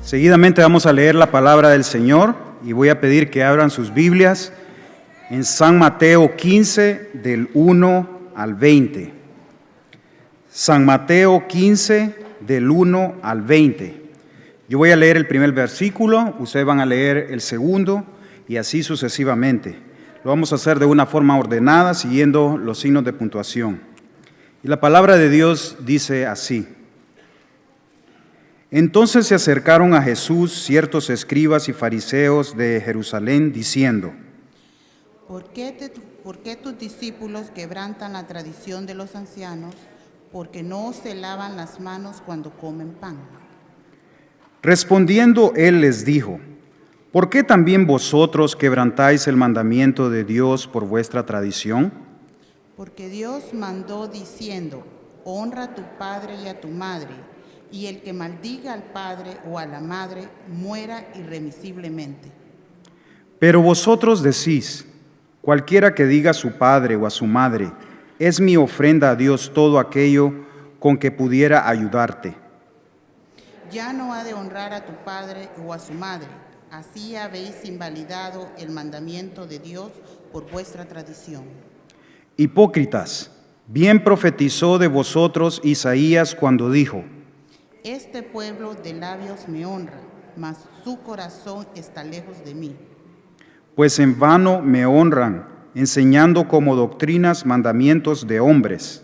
Seguidamente vamos a leer la palabra del Señor y voy a pedir que abran sus Biblias en San Mateo 15, del 1 al 20. San Mateo 15, del 1 al 20. Yo voy a leer el primer versículo, ustedes van a leer el segundo y así sucesivamente. Lo vamos a hacer de una forma ordenada, siguiendo los signos de puntuación. Y la palabra de Dios dice así: Entonces se acercaron a Jesús ciertos escribas y fariseos de Jerusalén, diciendo: ¿Por qué tus discípulos quebrantan la tradición de los ancianos? Porque no se lavan las manos cuando comen pan. Respondiendo él les dijo: ¿Por qué también vosotros quebrantáis el mandamiento de Dios por vuestra tradición? Porque Dios mandó diciendo: honra a tu padre y a tu madre, y el que maldiga al padre o a la madre muera irremisiblemente. Pero vosotros decís: cualquiera que diga a su padre o a su madre, es mi ofrenda a Dios todo aquello con que pudiera ayudarte. Ya no ha de honrar a tu padre o a su madre. Así habéis invalidado el mandamiento de Dios por vuestra tradición. Hipócritas, bien profetizó de vosotros Isaías cuando dijo: Este pueblo de labios me honra, mas su corazón está lejos de mí. Pues en vano me honran, enseñando como doctrinas mandamientos de hombres.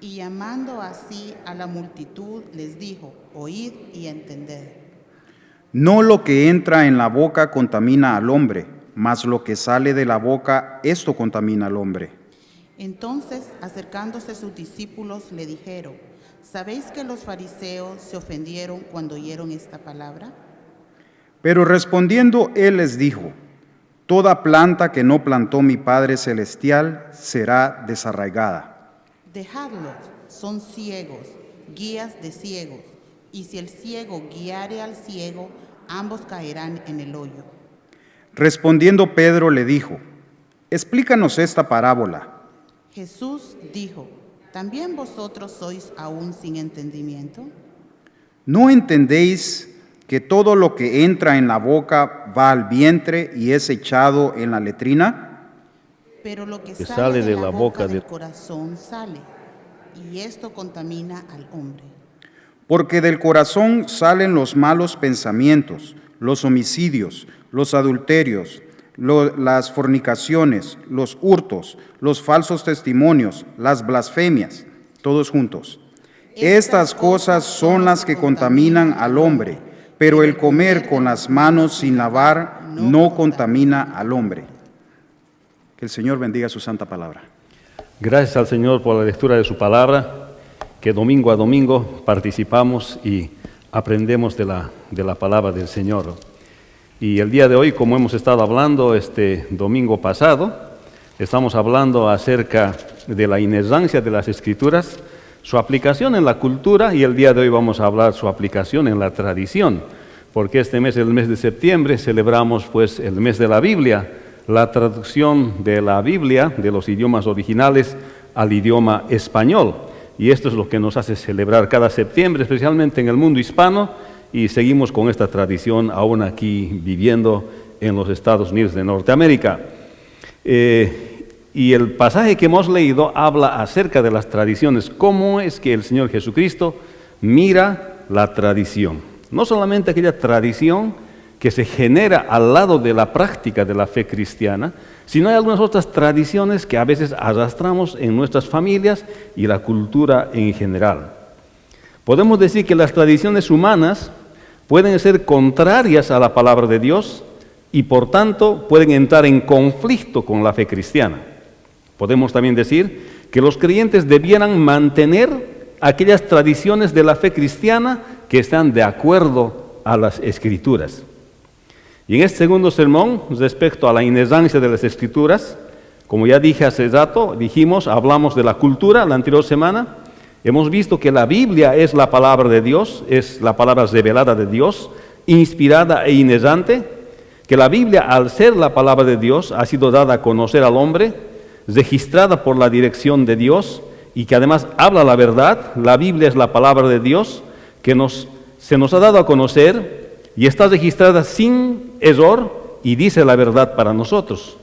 Y llamando así a la multitud, les dijo: oíd y entended. No lo que entra en la boca contamina al hombre, mas lo que sale de la boca, esto contamina al hombre. Entonces, acercándose sus discípulos, le dijeron: ¿sabéis que los fariseos se ofendieron cuando oyeron esta palabra? Pero respondiendo él les dijo: toda planta que no plantó mi Padre Celestial será desarraigada. Dejadlos, son ciegos, guías de ciegos, y si el ciego guiare al ciego, ambos caerán en el hoyo. Respondiendo Pedro le dijo: explícanos esta parábola. Jesús dijo: ¿también vosotros sois aún sin entendimiento? ¿No entendéis que todo lo que entra en la boca va al vientre y es echado en la letrina? Pero lo que sale de la boca del corazón sale, y esto contamina al hombre. Porque del corazón salen los malos pensamientos, los homicidios, los adulterios, las fornicaciones, los hurtos, los falsos testimonios, las blasfemias, todos juntos. Estas cosas son las que contaminan al hombre, pero el comer con las manos sin lavar no contamina al hombre. Que el Señor bendiga su santa palabra. Gracias al Señor por la lectura de su palabra, que domingo a domingo participamos y aprendemos de la palabra del Señor. Y el día de hoy, como hemos estado hablando este domingo pasado, estamos hablando acerca de la inerrancia de las Escrituras, su aplicación en la cultura, y el día de hoy vamos a hablar su aplicación en la tradición, porque este mes, el mes de septiembre, celebramos pues el mes de la Biblia, la traducción de la Biblia de los idiomas originales al idioma español. Y esto es lo que nos hace celebrar cada septiembre, especialmente en el mundo hispano, y seguimos con esta tradición aún aquí viviendo en los Estados Unidos de Norteamérica. Y el pasaje que hemos leído habla acerca de las tradiciones, cómo es que el Señor Jesucristo mira la tradición. No solamente aquella tradición que se genera al lado de la práctica de la fe cristiana, sino hay algunas otras tradiciones que a veces arrastramos en nuestras familias y la cultura en general. Podemos decir que las tradiciones humanas pueden ser contrarias a la palabra de Dios y por tanto pueden entrar en conflicto con la fe cristiana. Podemos también decir que los creyentes debieran mantener aquellas tradiciones de la fe cristiana que están de acuerdo a las Escrituras. Y en este segundo sermón, respecto a la inerrancia de las Escrituras, como ya dije hace rato, hablamos de la cultura la anterior semana. Hemos visto que la Biblia es la palabra de Dios, es la palabra revelada de Dios, inspirada e inerrante, que la Biblia, al ser la palabra de Dios, ha sido dada a conocer al hombre, registrada por la dirección de Dios, y que además habla la verdad. La Biblia es la palabra de Dios que se nos ha dado a conocer, y está registrada sin error y dice la verdad para nosotros.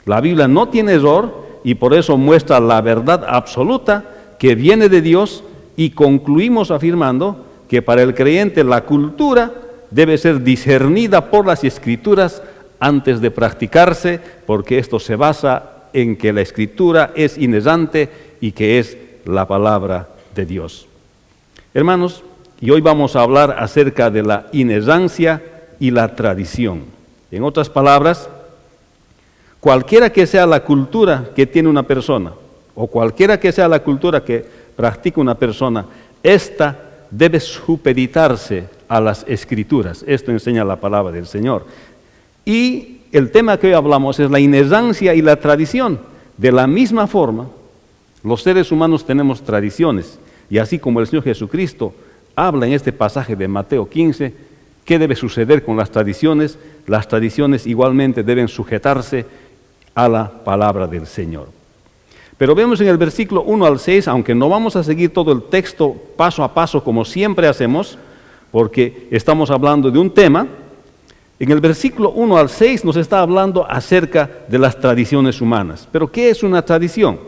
La Biblia no tiene error y por eso muestra la verdad absoluta que viene de Dios, y concluimos afirmando que para el creyente la cultura debe ser discernida por las Escrituras antes de practicarse, porque esto se basa en que la Escritura es inerrante y que es la palabra de Dios. Hermanos, y hoy vamos a hablar acerca de la inerrancia y la tradición. En otras palabras, cualquiera que sea la cultura que tiene una persona, o cualquiera que sea la cultura que practica una persona, esta debe supeditarse a las Escrituras. Esto enseña la palabra del Señor. Y el tema que hoy hablamos es la inerrancia y la tradición. De la misma forma, los seres humanos tenemos tradiciones, y así como el Señor Jesucristo habla en este pasaje de Mateo 15, ¿qué debe suceder con las tradiciones? Las tradiciones igualmente deben sujetarse a la palabra del Señor. Pero vemos en el versículo 1 al 6, aunque no vamos a seguir todo el texto paso a paso como siempre hacemos, porque estamos hablando de un tema, en el versículo 1 al 6 nos está hablando acerca de las tradiciones humanas. ¿Pero qué es una tradición?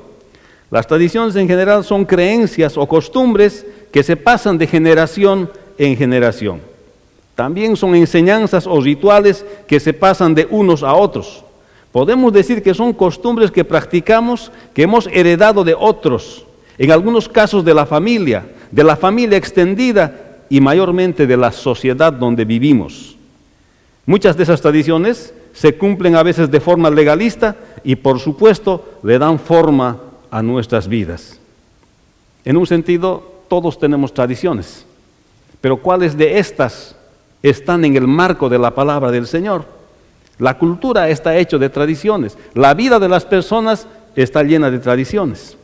Las tradiciones en general son creencias o costumbres que se pasan de generación en generación. También son enseñanzas o rituales que se pasan de unos a otros. Podemos decir que son costumbres que practicamos, que hemos heredado de otros, en algunos casos de la familia extendida y mayormente de la sociedad donde vivimos. Muchas de esas tradiciones se cumplen a veces de forma legalista y por supuesto le dan forma a nuestras vidas. En un sentido, todos tenemos tradiciones, pero ¿cuáles de estas están en el marco de la palabra del Señor? La cultura está hecha de tradiciones. La vida de las personas está llena de tradiciones.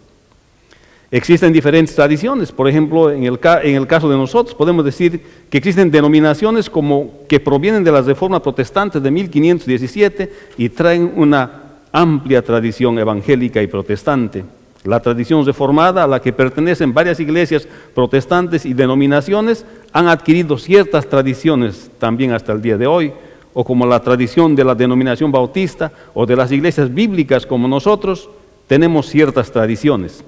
Existen diferentes tradiciones. Por ejemplo, en el caso de nosotros, podemos decir que existen denominaciones como que provienen de la Reforma Protestante de 1517 y traen una amplia tradición evangélica y protestante. La tradición reformada, a la que pertenecen varias iglesias protestantes y denominaciones, han adquirido ciertas tradiciones también hasta el día de hoy, o como la tradición de la denominación bautista o de las iglesias bíblicas como nosotros, tenemos ciertas tradiciones.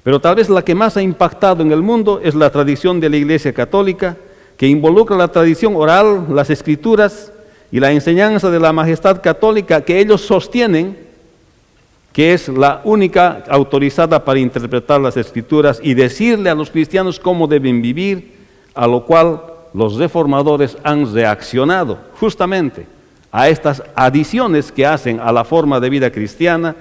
Pero tal vez la que más ha impactado en el mundo es la tradición de la Iglesia Católica, que involucra la tradición oral, las Escrituras y la enseñanza de la majestad católica que ellos sostienen que es la única autorizada para interpretar las Escrituras y decirle a los cristianos cómo deben vivir, a lo cual los reformadores han reaccionado justamente a estas adiciones que hacen a la forma de vida cristiana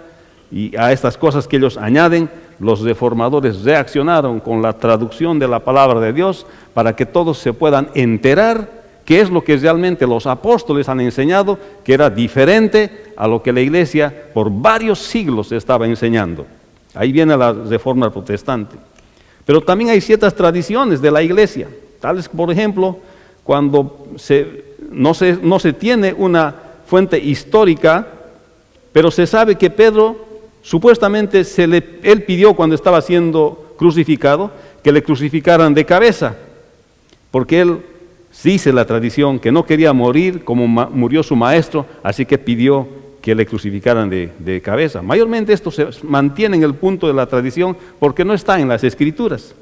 y a estas cosas que ellos añaden. Los reformadores reaccionaron con la traducción de la palabra de Dios para que todos se puedan enterar qué es lo que realmente los apóstoles han enseñado, que era diferente a lo que la iglesia por varios siglos estaba enseñando. Ahí viene la reforma protestante. Pero también hay ciertas tradiciones de la iglesia, tales por ejemplo, cuando no se tiene una fuente histórica, pero se sabe que Pedro supuestamente él pidió cuando estaba siendo crucificado que le crucificaran de cabeza, porque él dice la tradición que no quería morir como murió su maestro, así que pidió que le crucificaran de cabeza. Mayormente esto se mantiene en el punto de la tradición porque no está en las Escrituras.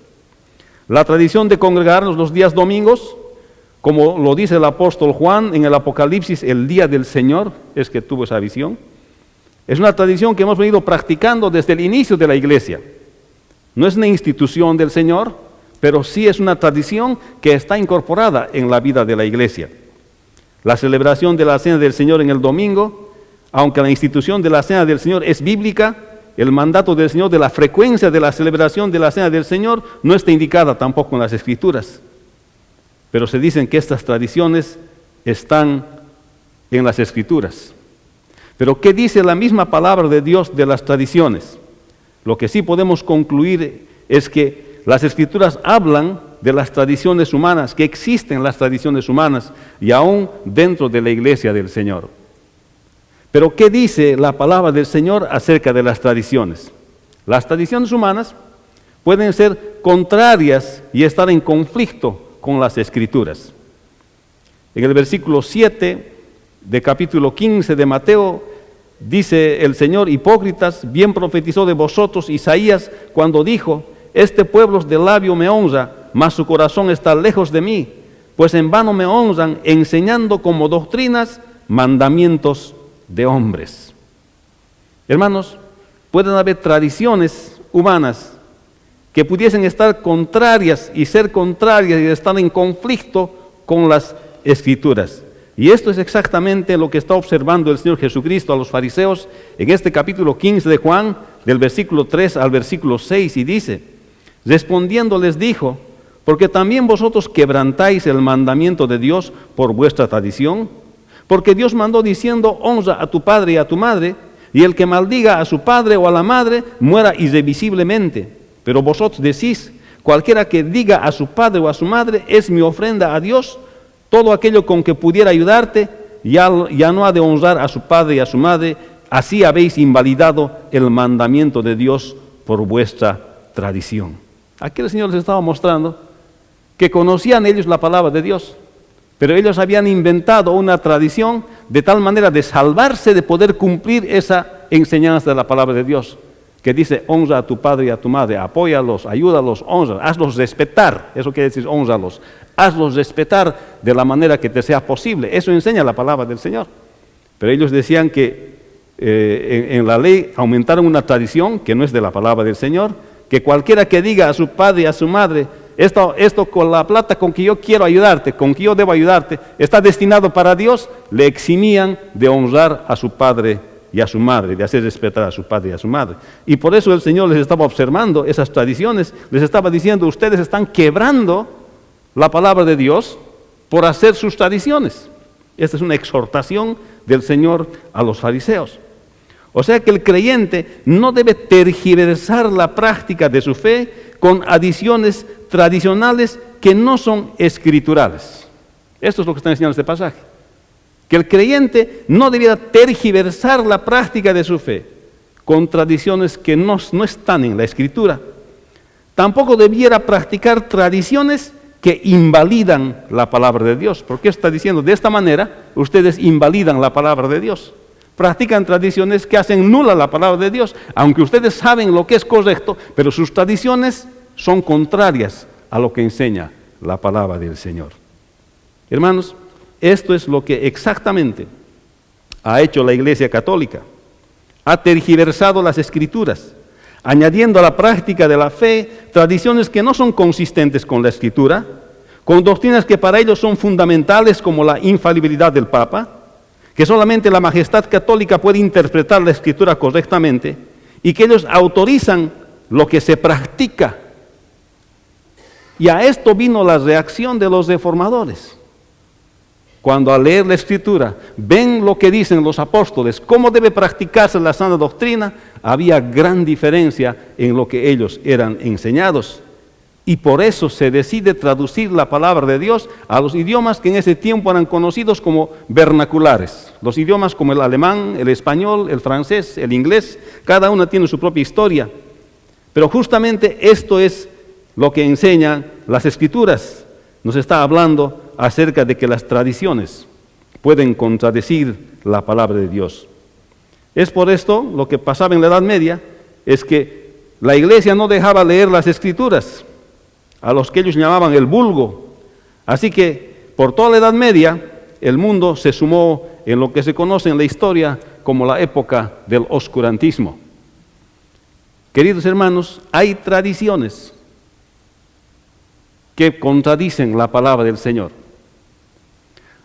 La tradición de congregarnos los días domingos, como lo dice el apóstol Juan en el Apocalipsis, el día del Señor, es que tuvo esa visión. Es una tradición que hemos venido practicando desde el inicio de la iglesia. No es una institución del Señor, pero sí es una tradición que está incorporada en la vida de la iglesia. La celebración de la Cena del Señor en el domingo, aunque la institución de la Cena del Señor es bíblica, el mandato del Señor de la frecuencia de la celebración de la Cena del Señor no está indicada tampoco en las Escrituras. Pero se dicen que estas tradiciones están en las Escrituras. Pero ¿qué dice la misma palabra de Dios de las tradiciones? Lo que sí podemos concluir es que las Escrituras hablan de las tradiciones humanas, que existen las tradiciones humanas y aún dentro de la iglesia del Señor. Pero ¿qué dice la palabra del Señor acerca de las tradiciones? Las tradiciones humanas pueden ser contrarias y estar en conflicto con las Escrituras. En el versículo 7 de capítulo 15 de Mateo, dice el Señor: hipócritas, bien profetizó de vosotros Isaías cuando dijo: este pueblo de labio me honra, mas su corazón está lejos de mí, pues en vano me honran, enseñando como doctrinas mandamientos de hombres. Hermanos, pueden haber tradiciones humanas que pudiesen estar contrarias y ser contrarias y estar en conflicto con las Escrituras. Y esto es exactamente lo que está observando el Señor Jesucristo a los fariseos en este capítulo 15 de Juan, del versículo 3 al versículo 6, y dice: respondiendo les dijo: porque también vosotros quebrantáis el mandamiento de Dios por vuestra tradición, porque Dios mandó diciendo: honra a tu padre y a tu madre, y el que maldiga a su padre o a la madre muera irremisiblemente. Pero vosotros decís: cualquiera que diga a su padre o a su madre es mi ofrenda a Dios, todo aquello con que pudiera ayudarte, ya no ha de honrar a su padre y a su madre. Así habéis invalidado el mandamiento de Dios por vuestra tradición. Aquí el Señor les estaba mostrando que conocían ellos la palabra de Dios, pero ellos habían inventado una tradición de tal manera de salvarse de poder cumplir esa enseñanza de la palabra de Dios, que dice: honra a tu padre y a tu madre, apóyalos, ayúdalos, honra, hazlos respetar. Eso quiere decir honralos, hazlos respetar de la manera que te sea posible. Eso enseña la palabra del Señor. Pero ellos decían que en la ley aumentaron una tradición que no es de la palabra del Señor, que cualquiera que diga a su padre y a su madre: esto con la plata con que yo quiero ayudarte, con que yo debo ayudarte, está destinado para Dios, le eximían de honrar a su padre y a su madre, de hacer respetar a su padre y a su madre. Y por eso el Señor les estaba observando esas tradiciones, les estaba diciendo: ustedes están quebrando la palabra de Dios por hacer sus tradiciones. Esta es una exhortación del Señor a los fariseos. O sea que el creyente no debe tergiversar la práctica de su fe con adiciones tradicionales que no son escriturales. Esto es lo que está enseñando este pasaje. Que el creyente no debiera tergiversar la práctica de su fe con tradiciones que no están en la Escritura. Tampoco debiera practicar tradiciones que invalidan la palabra de Dios. Porque está diciendo: de esta manera ustedes invalidan la palabra de Dios. Practican tradiciones que hacen nula la palabra de Dios, aunque ustedes saben lo que es correcto, pero sus tradiciones son contrarias a lo que enseña la palabra del Señor. Hermanos, esto es lo que exactamente ha hecho la Iglesia Católica. Ha tergiversado las Escrituras, añadiendo a la práctica de la fe tradiciones que no son consistentes con la Escritura, con doctrinas que para ellos son fundamentales, como la infalibilidad del Papa, que solamente la majestad católica puede interpretar la Escritura correctamente, y que ellos autorizan lo que se practica. Y a esto vino la reacción de los reformadores. Cuando al leer la Escritura ven lo que dicen los apóstoles, cómo debe practicarse la sana doctrina, había gran diferencia en lo que ellos eran enseñados. Y por eso se decide traducir la palabra de Dios a los idiomas que en ese tiempo eran conocidos como vernaculares. Los idiomas como el alemán, el español, el francés, el inglés, cada uno tiene su propia historia. Pero justamente esto es lo que enseñan las Escrituras. Nos está hablando acerca de que las tradiciones pueden contradecir la palabra de Dios. Es por esto lo que pasaba en la Edad Media, es que la Iglesia no dejaba leer las Escrituras a los que ellos llamaban el vulgo. Así que por toda la Edad Media el mundo se sumó en lo que se conoce en la historia como la época del oscurantismo. Queridos hermanos, hay tradiciones que contradicen la palabra del Señor.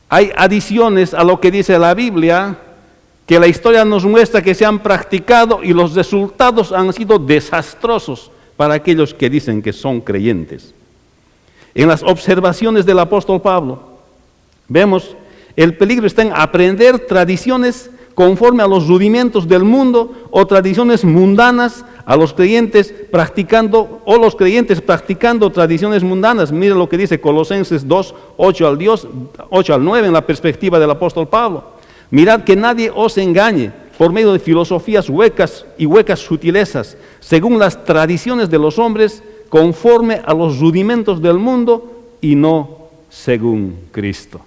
Hay adiciones a lo que dice la Biblia que la historia nos muestra que se han practicado y los resultados han sido desastrosos para aquellos que dicen que son creyentes. En las observaciones del apóstol Pablo, vemos el peligro está en aprender tradiciones conforme a los rudimentos del mundo o tradiciones mundanas a los creyentes practicando, o los creyentes practicando tradiciones mundanas. Mira lo que dice Colosenses 2, 8 al 9 en la perspectiva del apóstol Pablo. Mirad que nadie os engañe por medio de filosofías huecas y huecas sutilezas, según las tradiciones de los hombres, conforme a los rudimentos del mundo y no según Cristo.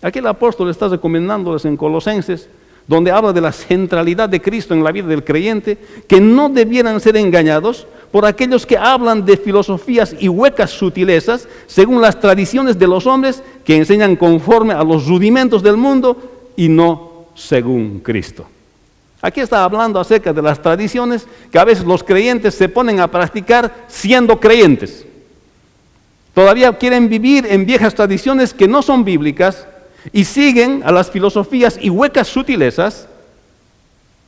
Aquí el apóstol está recomendándoles en Colosenses, donde habla de la centralidad de Cristo en la vida del creyente, que no debieran ser engañados por aquellos que hablan de filosofías y huecas sutilezas, según las tradiciones de los hombres, que enseñan conforme a los rudimentos del mundo y no según Cristo. Aquí está hablando acerca de las tradiciones que a veces los creyentes se ponen a practicar siendo creyentes. Todavía quieren vivir en viejas tradiciones que no son bíblicas y siguen a las filosofías y huecas sutilezas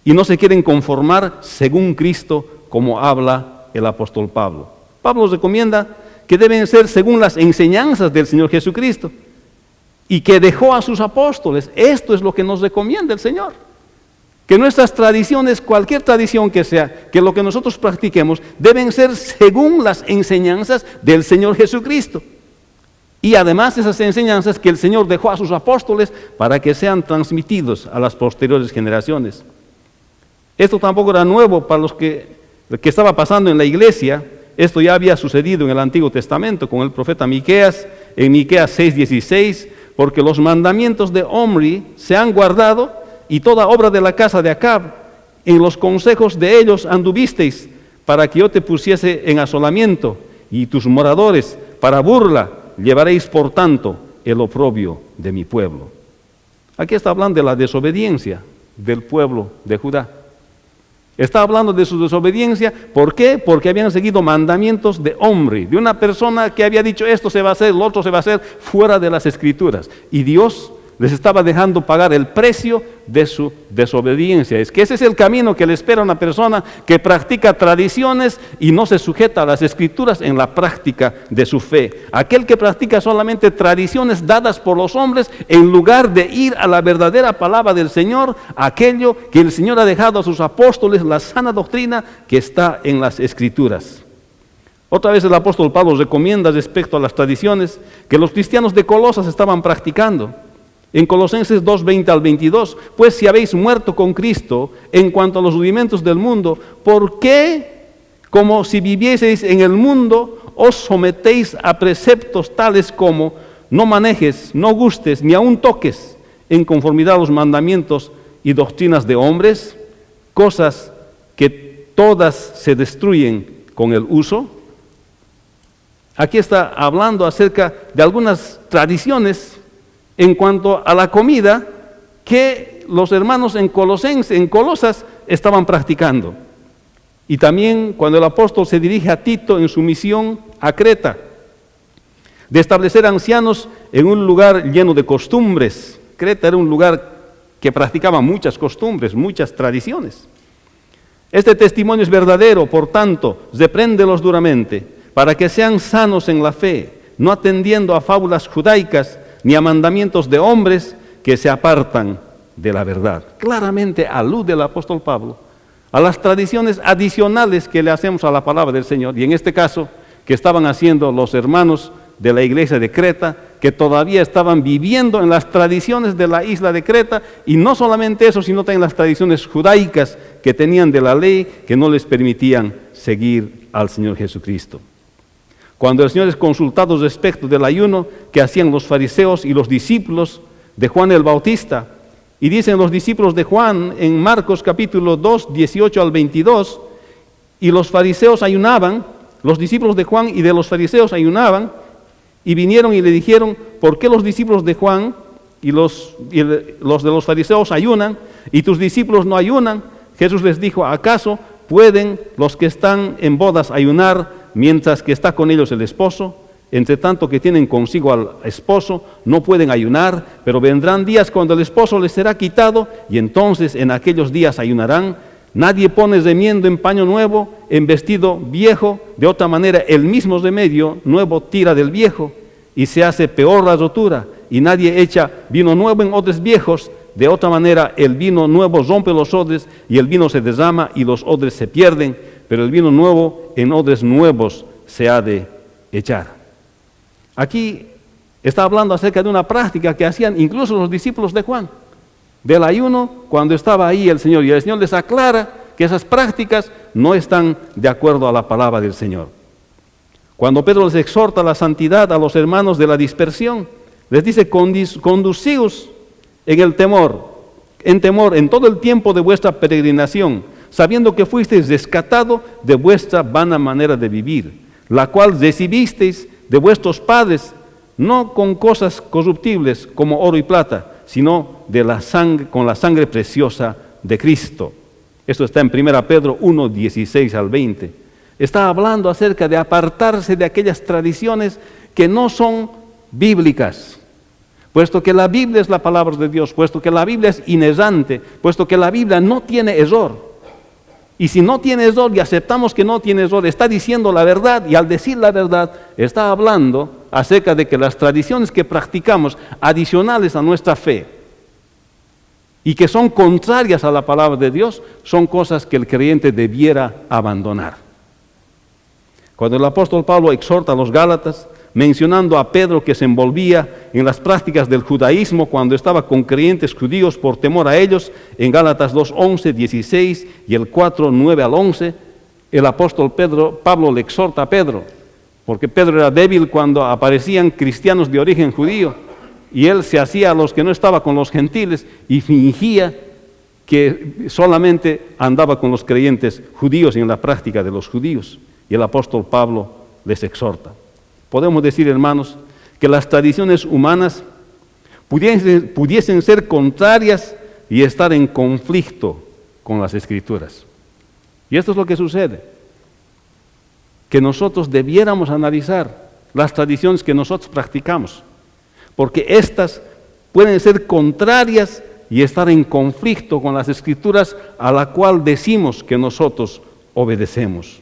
y no se quieren conformar según Cristo, como habla el apóstol Pablo. Pablo recomienda que deben ser según las enseñanzas del Señor Jesucristo y que dejó a sus apóstoles. Esto es lo que nos recomienda el Señor. Que nuestras tradiciones, cualquier tradición que sea, que lo que nosotros practiquemos, deben ser según las enseñanzas del Señor Jesucristo. Y además esas enseñanzas que el Señor dejó a sus apóstoles para que sean transmitidos a las posteriores generaciones. Esto tampoco era nuevo para lo que estaba pasando en la iglesia. Esto ya había sucedido en el Antiguo Testamento con el profeta Miqueas, en Miqueas 6:16, porque los mandamientos de Omri se han guardado y toda obra de la casa de Acab, en los consejos de ellos anduvisteis, para que yo te pusiese en asolamiento, y tus moradores para burla, llevaréis por tanto el oprobio de mi pueblo. Aquí está hablando de la desobediencia del pueblo de Judá. Está hablando de su desobediencia. ¿Por qué? Porque habían seguido mandamientos de Omri, de una persona que había dicho esto se va a hacer, lo otro se va a hacer, fuera de las Escrituras. Y Dios les estaba dejando pagar el precio de su desobediencia. Es que ese es el camino que le espera a una persona que practica tradiciones y no se sujeta a las Escrituras en la práctica de su fe. Aquel que practica solamente tradiciones dadas por los hombres en lugar de ir a la verdadera palabra del Señor, aquello que el Señor ha dejado a sus apóstoles, la sana doctrina que está en las Escrituras. Otra vez el apóstol Pablo recomienda respecto a las tradiciones que los cristianos de Colosas estaban practicando. En Colosenses 2:20 al 22, pues si habéis muerto con Cristo en cuanto a los rudimentos del mundo, ¿por qué, como si vivieseis en el mundo, os sometéis a preceptos tales como no manejes, no gustes, ni aun toques, en conformidad a los mandamientos y doctrinas de hombres, cosas que todas se destruyen con el uso? Aquí está hablando acerca de algunas tradiciones en cuanto a la comida que los hermanos en Colosas estaban practicando. Y también cuando el apóstol se dirige a Tito en su misión a Creta, de establecer ancianos en un lugar lleno de costumbres. Creta era un lugar que practicaba muchas costumbres, muchas tradiciones. Este testimonio es verdadero, por tanto, repréndelos duramente, para que sean sanos en la fe, no atendiendo a fábulas judaicas, ni a mandamientos de hombres que se apartan de la verdad. Claramente alude el apóstol Pablo a las tradiciones adicionales que le hacemos a la palabra del Señor, y en este caso, que estaban haciendo los hermanos de la iglesia de Creta, que todavía estaban viviendo en las tradiciones de la isla de Creta, y no solamente eso, sino también las tradiciones judaicas que tenían de la ley, que no les permitían seguir al Señor Jesucristo. Cuando el Señor es consultado respecto del ayuno que hacían los fariseos y los discípulos de Juan el Bautista, y dicen los discípulos de Juan en Marcos capítulo 2, 18 al 22, y los fariseos ayunaban, los discípulos de Juan y de los fariseos ayunaban, y vinieron y le dijeron, ¿por qué los discípulos de Juan y los de los fariseos ayunan y tus discípulos no ayunan? Jesús les dijo, ¿acaso pueden los que están en bodas ayunar mientras que está con ellos el esposo? Entre tanto que tienen consigo al esposo, no pueden ayunar, pero vendrán días cuando el esposo les será quitado, y entonces en aquellos días ayunarán. Nadie pone remiendo en paño nuevo, en vestido viejo, de otra manera el mismo remedio nuevo tira del viejo, y se hace peor la rotura, y nadie echa vino nuevo en odres viejos, de otra manera el vino nuevo rompe los odres, y el vino se derrama, y los odres se pierden, pero el vino nuevo en odres nuevos se ha de echar. Aquí está hablando acerca de una práctica que hacían incluso los discípulos de Juan, del ayuno cuando estaba ahí el Señor, y el Señor les aclara que esas prácticas no están de acuerdo a la palabra del Señor. Cuando Pedro les exhorta a la santidad a los hermanos de la dispersión, Les dice, conducíos en el temor, en todo el tiempo de vuestra peregrinación, sabiendo que fuisteis rescatado de vuestra vana manera de vivir, la cual recibisteis de vuestros padres, no con cosas corruptibles como oro y plata, sino con la sangre preciosa de Cristo. Esto está en 1 Pedro 1, 16 al 20. Está hablando acerca de apartarse de aquellas tradiciones que no son bíblicas, puesto que la Biblia es la palabra de Dios, puesto que la Biblia es inerrante, puesto que la Biblia no tiene error. Y si no tiene error y aceptamos que no tiene error, está diciendo la verdad, y al decir la verdad está hablando acerca de que las tradiciones que practicamos, adicionales a nuestra fe, y que son contrarias a la palabra de Dios, son cosas que el creyente debiera abandonar. Cuando el apóstol Pablo exhorta a los Gálatas, mencionando a Pedro que se envolvía en las prácticas del judaísmo cuando estaba con creyentes judíos por temor a ellos, en Gálatas 2, 11, 16 y el 4, 9 al 11, el apóstol Pablo le exhorta a Pedro, porque Pedro era débil cuando aparecían cristianos de origen judío, y él se hacía a los que no estaba con los gentiles y fingía que solamente andaba con los creyentes judíos y en la práctica de los judíos. Y el apóstol Pablo les exhorta. Podemos decir, hermanos, que las tradiciones humanas pudiesen ser contrarias y estar en conflicto con las Escrituras. Y esto es lo que sucede, que nosotros debiéramos analizar las tradiciones que nosotros practicamos, porque estas pueden ser contrarias y estar en conflicto con las Escrituras a la cual decimos que nosotros obedecemos.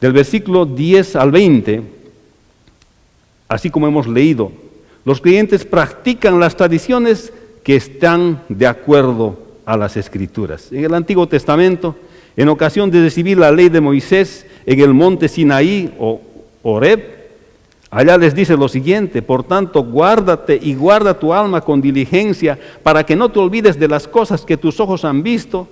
Del versículo 10 al 20, así como hemos leído, los creyentes practican las tradiciones que están de acuerdo a las Escrituras. En el Antiguo Testamento, en ocasión de recibir la ley de Moisés en el monte Sinaí o Horeb, allá les dice lo siguiente: por tanto, guárdate y guarda tu alma con diligencia, para que no te olvides de las cosas que tus ojos han visto,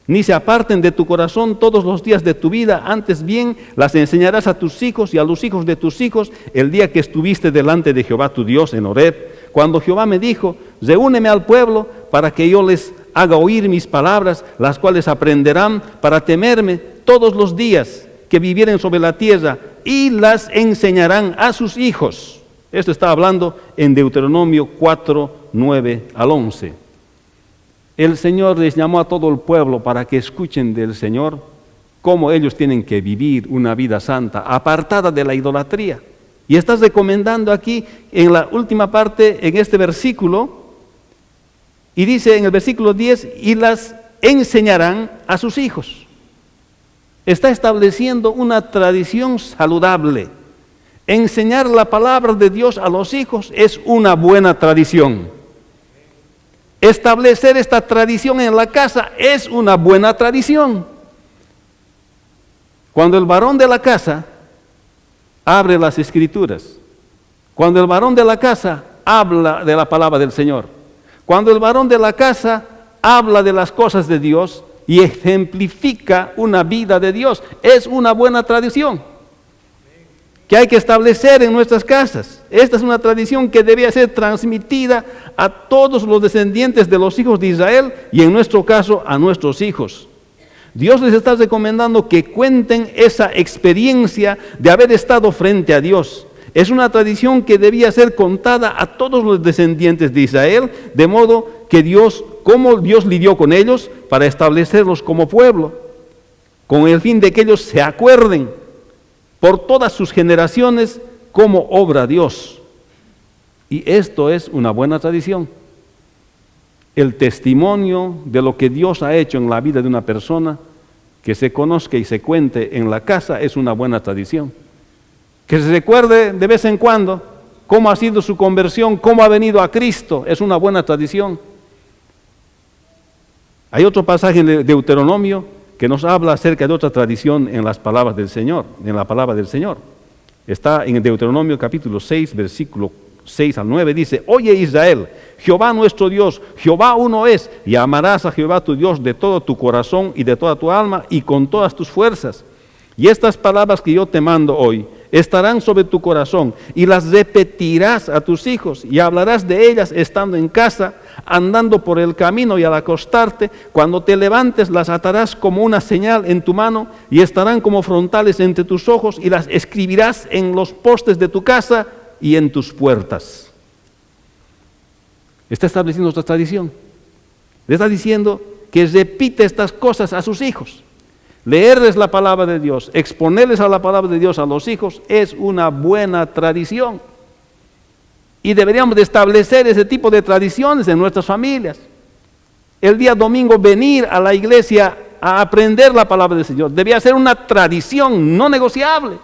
ni se aparten de tu corazón todos los días de tu vida, antes bien las enseñarás a tus hijos y a los hijos de tus hijos el día que estuviste delante de Jehová tu Dios en Horeb, cuando Jehová me dijo, reúneme al pueblo para que yo les haga oír mis palabras, las cuales aprenderán para temerme todos los días que vivieren sobre la tierra, y las enseñarán a sus hijos. Esto está hablando en Deuteronomio 4, 9 al 11. El Señor les llamó a todo el pueblo para que escuchen del Señor cómo ellos tienen que vivir una vida santa, apartada de la idolatría. Y estás recomendando aquí, en la última parte, en este versículo, y dice en el versículo 10, y las enseñarán a sus hijos. Está estableciendo una tradición saludable. Enseñar la palabra de Dios a los hijos es una buena tradición. Establecer esta tradición en la casa es una buena tradición. Cuando el varón de la casa abre las Escrituras, cuando el varón de la casa habla de la palabra del Señor, cuando el varón de la casa habla de las cosas de Dios y ejemplifica una vida de Dios, es una buena tradición que hay que establecer en nuestras casas. Esta es una tradición que debía ser transmitida a todos los descendientes de los hijos de Israel y en nuestro caso a nuestros hijos. Dios les está recomendando que cuenten esa experiencia de haber estado frente a Dios. Es una tradición que debía ser contada a todos los descendientes de Israel, de modo que cómo Dios lidió con ellos para establecerlos como pueblo, con el fin de que ellos se acuerden por todas sus generaciones cómo obra Dios. Y esto es una buena tradición. El testimonio de lo que Dios ha hecho en la vida de una persona, que se conozca y se cuente en la casa, es una buena tradición. Que se recuerde de vez en cuando cómo ha sido su conversión, cómo ha venido a Cristo, es una buena tradición. Hay otro pasaje en Deuteronomio que nos habla acerca de otra tradición en las palabras del Señor, en la palabra del Señor. Está en Deuteronomio capítulo 6, versículo 6 al 9, dice: oye Israel, Jehová nuestro Dios, Jehová uno es, y amarás a Jehová tu Dios de todo tu corazón y de toda tu alma y con todas tus fuerzas. Y estas palabras que yo te mando hoy estarán sobre tu corazón y las repetirás a tus hijos y hablarás de ellas estando en casa, andando por el camino y al acostarte. Cuando te levantes las atarás como una señal en tu mano y estarán como frontales entre tus ojos y las escribirás en los postes de tu casa y en tus puertas. Está estableciendo otra tradición. Le está diciendo que repite estas cosas a sus hijos. Leerles la palabra de Dios, exponerles a la palabra de Dios a los hijos es una buena tradición. Y deberíamos de establecer ese tipo de tradiciones en nuestras familias. El día domingo venir a la iglesia a aprender la palabra del Señor debía ser una tradición no negociable.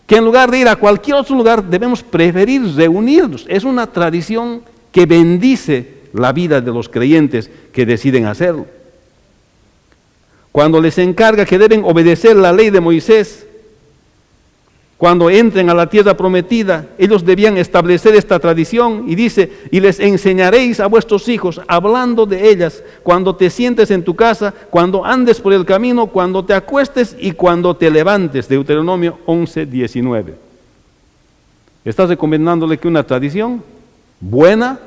Que en lugar de ir a cualquier otro lugar debemos preferir reunirnos. Es una tradición que bendice la vida de los creyentes que deciden hacerlo. Cuando les encarga que deben obedecer la ley de Moisés, cuando entren a la tierra prometida, ellos debían establecer esta tradición y dice, y les enseñaréis a vuestros hijos, hablando de ellas, cuando te sientes en tu casa, cuando andes por el camino, cuando te acuestes y cuando te levantes. Deuteronomio 11:19. Estás recomendándole que una tradición buena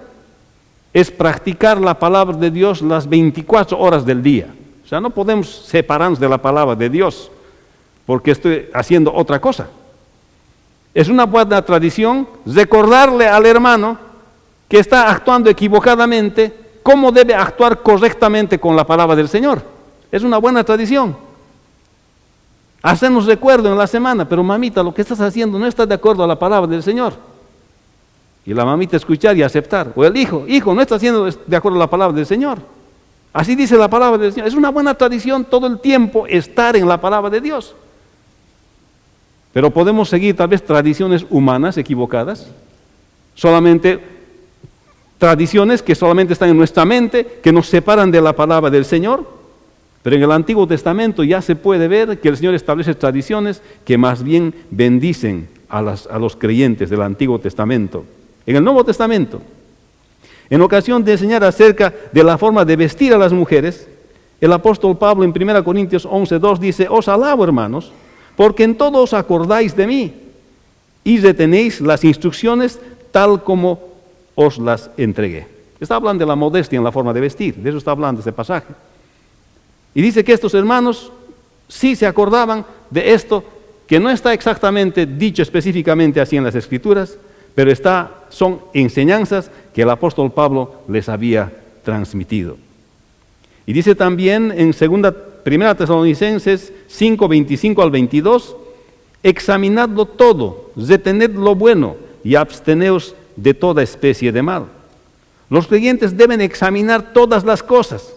es practicar la palabra de Dios las 24 horas del día. O sea, no podemos separarnos de la palabra de Dios porque estoy haciendo otra cosa. Es una buena tradición recordarle al hermano que está actuando equivocadamente cómo debe actuar correctamente con la palabra del Señor. Es una buena tradición. Hacernos recuerdo en la semana, pero mamita, lo que estás haciendo no está de acuerdo a la palabra del Señor. Y la mamita escuchar y aceptar. O el hijo, no está haciendo de acuerdo a la palabra del Señor. Así dice la palabra del Señor. Es una buena tradición todo el tiempo estar en la palabra de Dios. Pero podemos seguir tal vez tradiciones humanas equivocadas, solamente tradiciones que solamente están en nuestra mente, que nos separan de la palabra del Señor. Pero en el Antiguo Testamento ya se puede ver que el Señor establece tradiciones que más bien bendicen a los creyentes del Antiguo Testamento. En el Nuevo Testamento, en ocasión de enseñar acerca de la forma de vestir a las mujeres, el apóstol Pablo en 1 Corintios 11:2 dice, os alabo, hermanos, porque en todo os acordáis de mí y retenéis las instrucciones tal como os las entregué. Está hablando de la modestia en la forma de vestir, de eso está hablando este pasaje. Y dice que estos hermanos sí se acordaban de esto, que no está exactamente dicho específicamente así en las Escrituras, pero son enseñanzas que el apóstol Pablo les había transmitido. Y dice también en 1 Tesalonicenses 5:25 al 22, examinadlo todo, retened lo bueno y absteneos de toda especie de mal. Los creyentes deben examinar todas las cosas.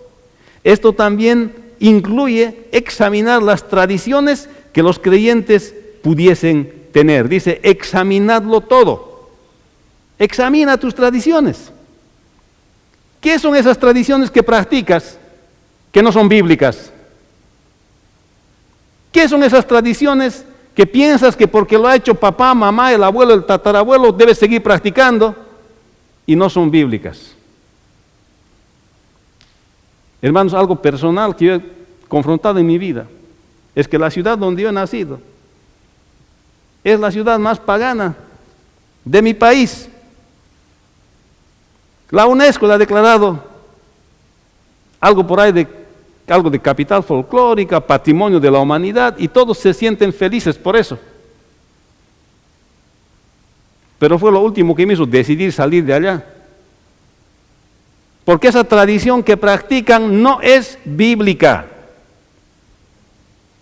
Esto también incluye examinar las tradiciones que los creyentes pudiesen tener. Dice, examinadlo todo. Examina tus tradiciones. ¿Qué son esas tradiciones que practicas que no son bíblicas? ¿Qué son esas tradiciones que piensas que porque lo ha hecho papá, mamá, el abuelo, el tatarabuelo, debes seguir practicando y no son bíblicas? Hermanos, algo personal que yo he confrontado en mi vida es que la ciudad donde yo he nacido es la ciudad más pagana de mi país. La UNESCO le ha declarado algo por ahí algo de capital folclórica, patrimonio de la humanidad, y todos se sienten felices por eso. Pero fue lo último que me hizo decidir salir de allá. Porque esa tradición que practican no es bíblica.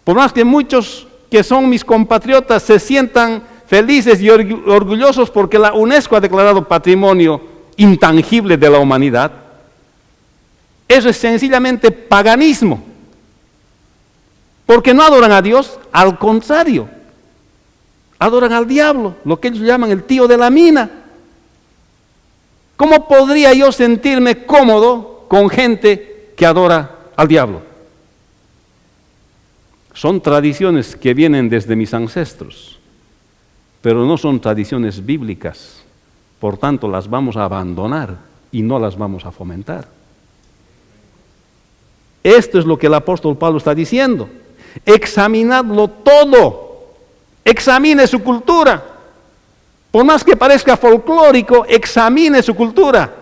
Por más que muchos que son mis compatriotas se sientan felices y orgullosos porque la UNESCO ha declarado patrimonio intangible de la humanidad, eso es sencillamente paganismo. Porque no adoran a Dios, al contrario, adoran al diablo, lo que ellos llaman el tío de la mina. ¿Cómo podría yo sentirme cómodo con gente que adora al diablo? Son tradiciones que vienen desde mis ancestros, pero no son tradiciones bíblicas. Por tanto, las vamos a abandonar y no las vamos a fomentar. Esto es lo que el apóstol Pablo está diciendo. Examinadlo todo. Examine su cultura. Por más que parezca folclórico, examine su cultura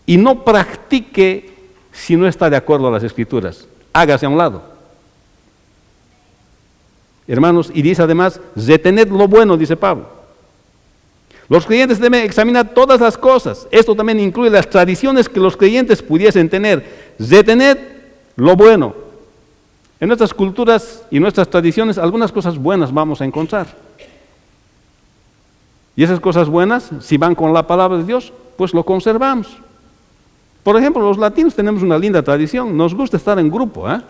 y no practique si no está de acuerdo a las Escrituras. Hágase a un lado. Hermanos, y dice además, retened lo bueno, dice Pablo. Los creyentes deben examinar todas las cosas. Esto también incluye las tradiciones que los creyentes pudiesen tener. Retened lo bueno. En nuestras culturas y nuestras tradiciones, algunas cosas buenas vamos a encontrar. Y esas cosas buenas, si van con la palabra de Dios, pues lo conservamos. Por ejemplo, los latinos tenemos una linda tradición. Nos gusta estar en grupo, ¿eh?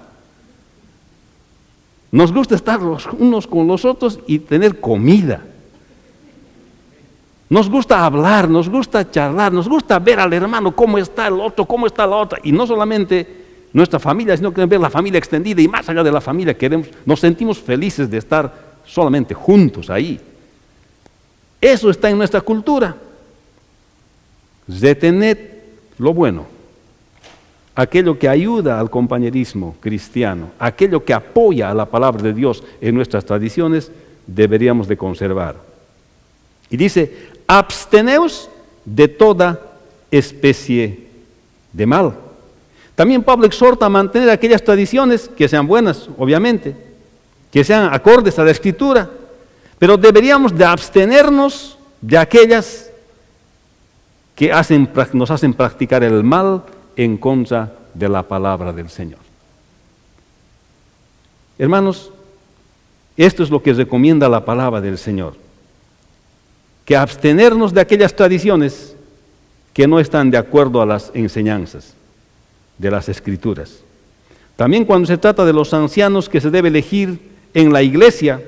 Nos gusta estar los unos con los otros y tener comida. Nos gusta hablar, nos gusta charlar, nos gusta ver al hermano cómo está el otro, cómo está la otra. Y no solamente nuestra familia, sino que ver la familia extendida y más allá de la familia nos sentimos felices de estar solamente juntos ahí. Eso está en nuestra cultura. Retened lo bueno, aquello que ayuda al compañerismo cristiano, aquello que apoya a la palabra de Dios en nuestras tradiciones, deberíamos de conservar. Y dice, absteneos de toda especie de mal. También Pablo exhorta a mantener aquellas tradiciones que sean buenas, obviamente, que sean acordes a la Escritura, pero deberíamos de abstenernos de aquellas que nos hacen practicar el mal en contra de la palabra del Señor. Hermanos, esto es lo que recomienda la palabra del Señor, que abstenernos de aquellas tradiciones que no están de acuerdo a las enseñanzas de las Escrituras. También cuando se trata de los ancianos que se debe elegir en la iglesia,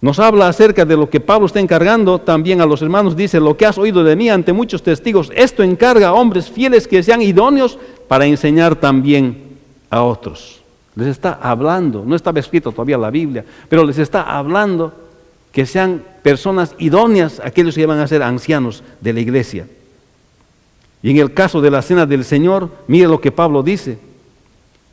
nos habla acerca de lo que Pablo está encargando también a los hermanos. Dice, lo que has oído de mí ante muchos testigos, esto encarga a hombres fieles que sean idóneos para enseñar también a otros. Les está hablando, no estaba escrito todavía la Biblia, pero les está hablando que sean personas idóneas, aquellos que van a ser ancianos de la iglesia. Y en el caso de la cena del Señor, mire lo que Pablo dice.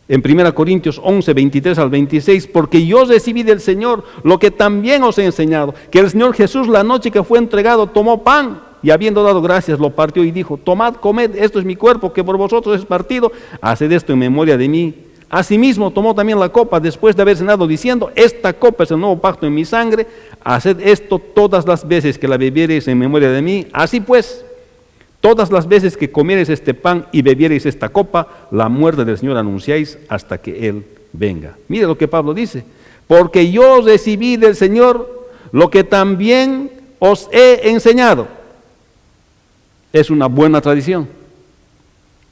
En 1 Corintios 11, 23 al 26, porque yo recibí del Señor lo que también os he enseñado, que el Señor Jesús la noche que fue entregado tomó pan y habiendo dado gracias lo partió y dijo, tomad, comed, esto es mi cuerpo que por vosotros es partido, haced esto en memoria de mí. Asimismo tomó también la copa después de haber cenado diciendo, esta copa es el nuevo pacto en mi sangre, haced esto todas las veces que la bebiereis en memoria de mí. Así pues, todas las veces que comiereis este pan y bebiereis esta copa, la muerte del Señor anunciáis hasta que Él venga. Mire lo que Pablo dice, porque yo recibí del Señor lo que también os he enseñado. Es una buena tradición,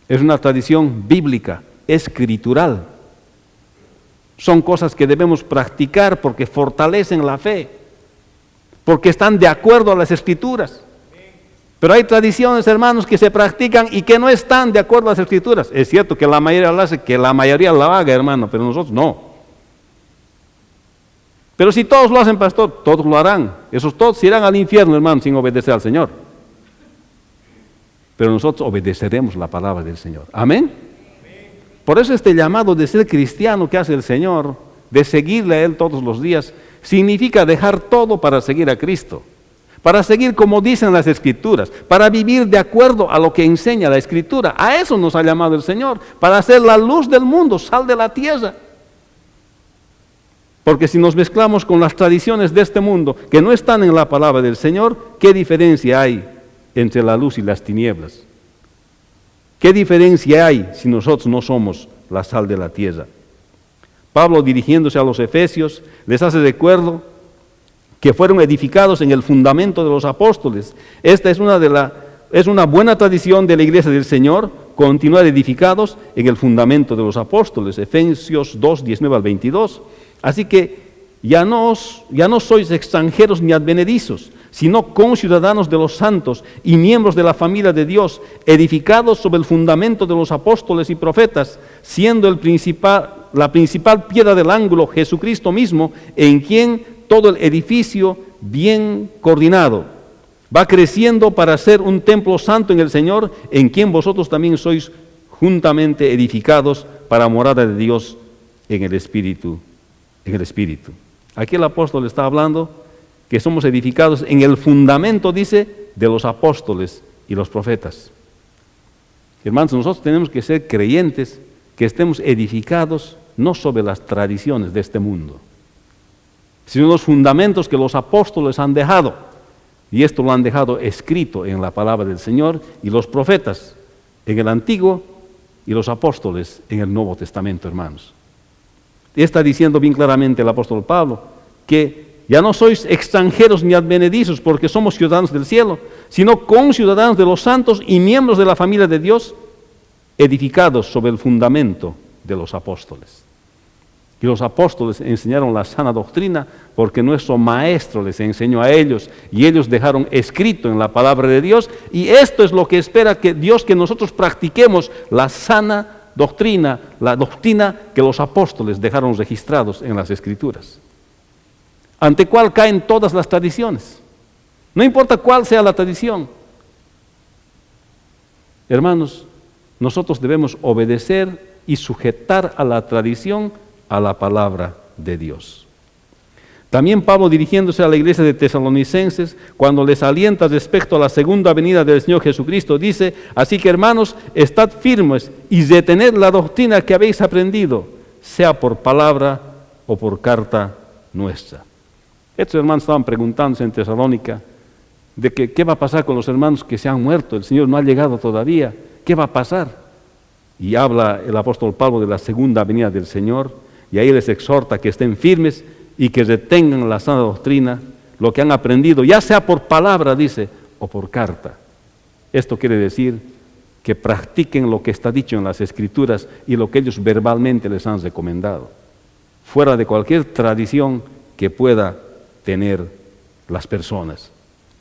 es una tradición bíblica, escritural. Son cosas que debemos practicar porque fortalecen la fe, porque están de acuerdo a las Escrituras. Pero hay tradiciones, hermanos, que se practican y que no están de acuerdo a las Escrituras. Es cierto que la mayoría la hace, que la mayoría la haga, hermano, pero nosotros no. Pero si todos lo hacen, pastor, todos lo harán. Esos todos se irán al infierno, hermano, sin obedecer al Señor. Pero nosotros obedeceremos la palabra del Señor. Amén. Por eso este llamado de ser cristiano que hace el Señor, de seguirle a Él todos los días, significa dejar todo para seguir a Cristo. Para seguir como dicen las Escrituras, para vivir de acuerdo a lo que enseña la Escritura. A eso nos ha llamado el Señor, para ser la luz del mundo, sal de la tierra. Porque si nos mezclamos con las tradiciones de este mundo, que no están en la palabra del Señor, ¿qué diferencia hay entre la luz y las tinieblas? ¿Qué diferencia hay si nosotros no somos la sal de la tierra? Pablo, dirigiéndose a los efesios, les hace recuerdo que fueron edificados en el fundamento de los apóstoles. Esta es una buena tradición de la iglesia del Señor, continuar edificados en el fundamento de los apóstoles. Efesios 2, 19 al 22. Así que ya no sois extranjeros ni advenedizos, sino conciudadanos de los santos y miembros de la familia de Dios, edificados sobre el fundamento de los apóstoles y profetas, siendo la principal piedra del ángulo Jesucristo mismo, en quien todo el edificio bien coordinado va creciendo para ser un templo santo en el Señor, en quien vosotros también sois juntamente edificados para morada de Dios en el Espíritu. Aquí el apóstol está hablando que somos edificados en el fundamento, dice, de los apóstoles y los profetas. Hermanos, nosotros tenemos que ser creyentes, que estemos edificados no sobre las tradiciones de este mundo, sino los fundamentos que los apóstoles han dejado. Y esto lo han dejado escrito en la palabra del Señor y los profetas en el Antiguo y los apóstoles en el Nuevo Testamento, hermanos. Y está diciendo bien claramente el apóstol Pablo que ya no sois extranjeros ni advenedizos porque somos ciudadanos del cielo, sino conciudadanos de los santos y miembros de la familia de Dios, edificados sobre el fundamento de los apóstoles. Y los apóstoles enseñaron la sana doctrina porque nuestro maestro les enseñó a ellos y ellos dejaron escrito en la palabra de Dios, y esto es lo que espera que Dios, que nosotros practiquemos la sana doctrina, la doctrina que los apóstoles dejaron registrados en las Escrituras, ante cual caen todas las tradiciones. No importa cuál sea la tradición. Hermanos, nosotros debemos obedecer y sujetar a la tradición, a la palabra de Dios. También Pablo, dirigiéndose a la iglesia de Tesalonicenses, cuando les alienta respecto a la segunda venida del Señor Jesucristo, dice: así que, hermanos, estad firmes y retened la doctrina que habéis aprendido, sea por palabra o por carta nuestra. Estos hermanos estaban preguntándose en Tesalónica de que qué va a pasar con los hermanos que se han muerto, el Señor no ha llegado todavía, ¿qué va a pasar? Y habla el apóstol Pablo de la segunda venida del Señor, y ahí les exhorta que estén firmes y que retengan la sana doctrina, lo que han aprendido, ya sea por palabra, dice, o por carta. Esto quiere decir que practiquen lo que está dicho en las Escrituras y lo que ellos verbalmente les han recomendado, fuera de cualquier tradición que pueda tener las personas.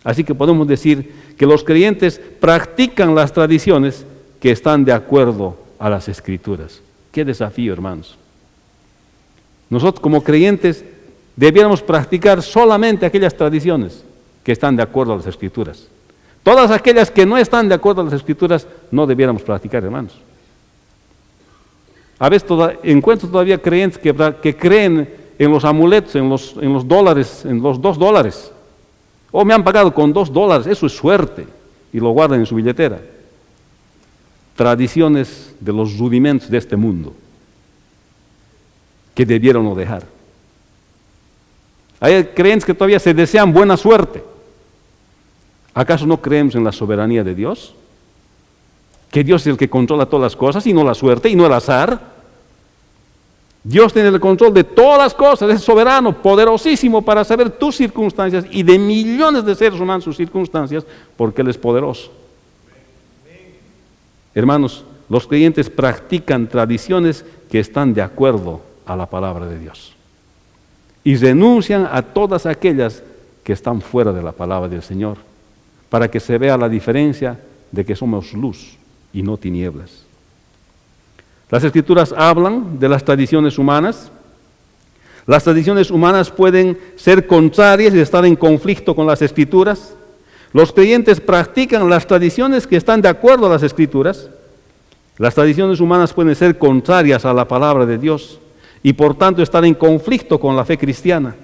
Así que podemos decir que los creyentes practican las tradiciones que están de acuerdo a las Escrituras. ¡Qué desafío, hermanos! Nosotros como creyentes debiéramos practicar solamente aquellas tradiciones que están de acuerdo a las Escrituras. Todas aquellas que no están de acuerdo a las Escrituras no debiéramos practicar, hermanos. A veces encuentro todavía creyentes que creen en los amuletos, en los dólares, en los $2. Oh, me han pagado con $2, eso es suerte, y lo guardan en su billetera. Tradiciones de los rudimentos de este mundo que debieron no dejar. Hay creyentes que todavía se desean buena suerte. ¿Acaso no creemos en la soberanía de Dios? Que Dios es el que controla todas las cosas y no la suerte y no el azar. Dios tiene el control de todas las cosas, es soberano, poderosísimo para saber tus circunstancias y de millones de seres humanos sus circunstancias, porque Él es poderoso. Hermanos, los creyentes practican tradiciones que están de acuerdo a la palabra de Dios y renuncian a todas aquellas que están fuera de la palabra del Señor, para que se vea la diferencia de que somos luz y no tinieblas. Las Escrituras hablan de las tradiciones humanas. Las tradiciones humanas pueden ser contrarias y estar en conflicto con las Escrituras. Los creyentes practican las tradiciones que están de acuerdo a las Escrituras. Las tradiciones humanas pueden ser contrarias a la palabra de Dios y por tanto estar en conflicto con la fe cristiana.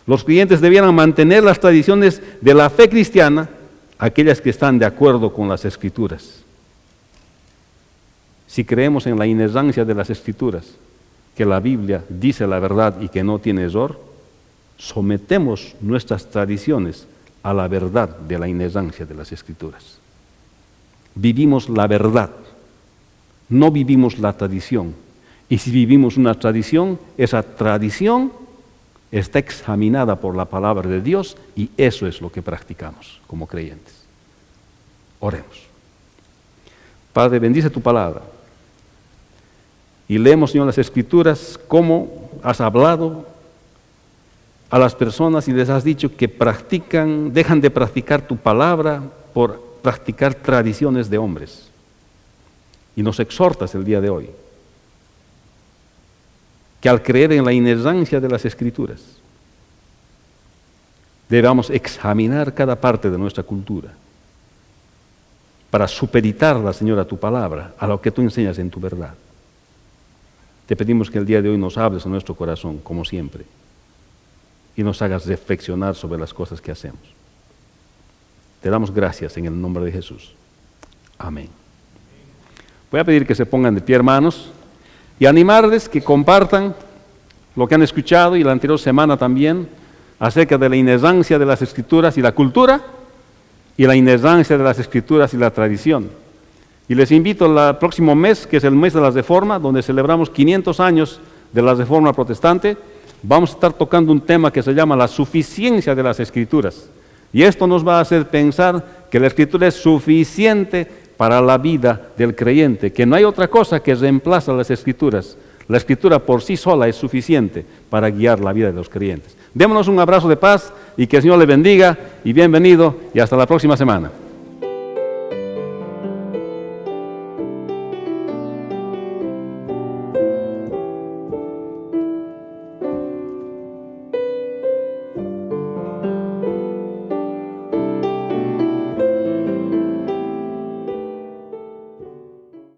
Los creyentes debieran mantener las tradiciones de la fe cristiana, aquellas que están de acuerdo con las Escrituras. Si creemos en la inerrancia de las Escrituras, que la Biblia dice la verdad y que no tiene error, sometemos nuestras tradiciones a la verdad de la inerrancia de las Escrituras. Vivimos la verdad, no vivimos la tradición. Y si vivimos una tradición, esa tradición está examinada por la palabra de Dios y eso es lo que practicamos como creyentes. Oremos. Padre, bendice tu palabra. Y leemos, Señor, las Escrituras, cómo has hablado a las personas y les has dicho que dejan de practicar tu palabra por practicar tradiciones de hombres. Y nos exhortas el día de hoy que al creer en la inerrancia de las Escrituras, debamos examinar cada parte de nuestra cultura para supeditarla, Señor, a tu palabra, a lo que tú enseñas en tu verdad. Te pedimos que el día de hoy nos hables a nuestro corazón, como siempre, y nos hagas reflexionar sobre las cosas que hacemos. Te damos gracias en el nombre de Jesús. Amén. Voy a pedir que se pongan de pie, hermanos, y animarles que compartan lo que han escuchado y la anterior semana también acerca de la inerrancia de las Escrituras y la cultura y la inerrancia de las Escrituras y la tradición. Y les invito al próximo mes, que es el mes de la Reforma, donde celebramos 500 años de la Reforma Protestante. Vamos a estar tocando un tema que se llama la suficiencia de las Escrituras. Y esto nos va a hacer pensar que la Escritura es suficiente para la vida del creyente, que no hay otra cosa que reemplaza las Escrituras. La Escritura por sí sola es suficiente para guiar la vida de los creyentes. Démonos un abrazo de paz y que el Señor le bendiga y bienvenido y hasta la próxima semana.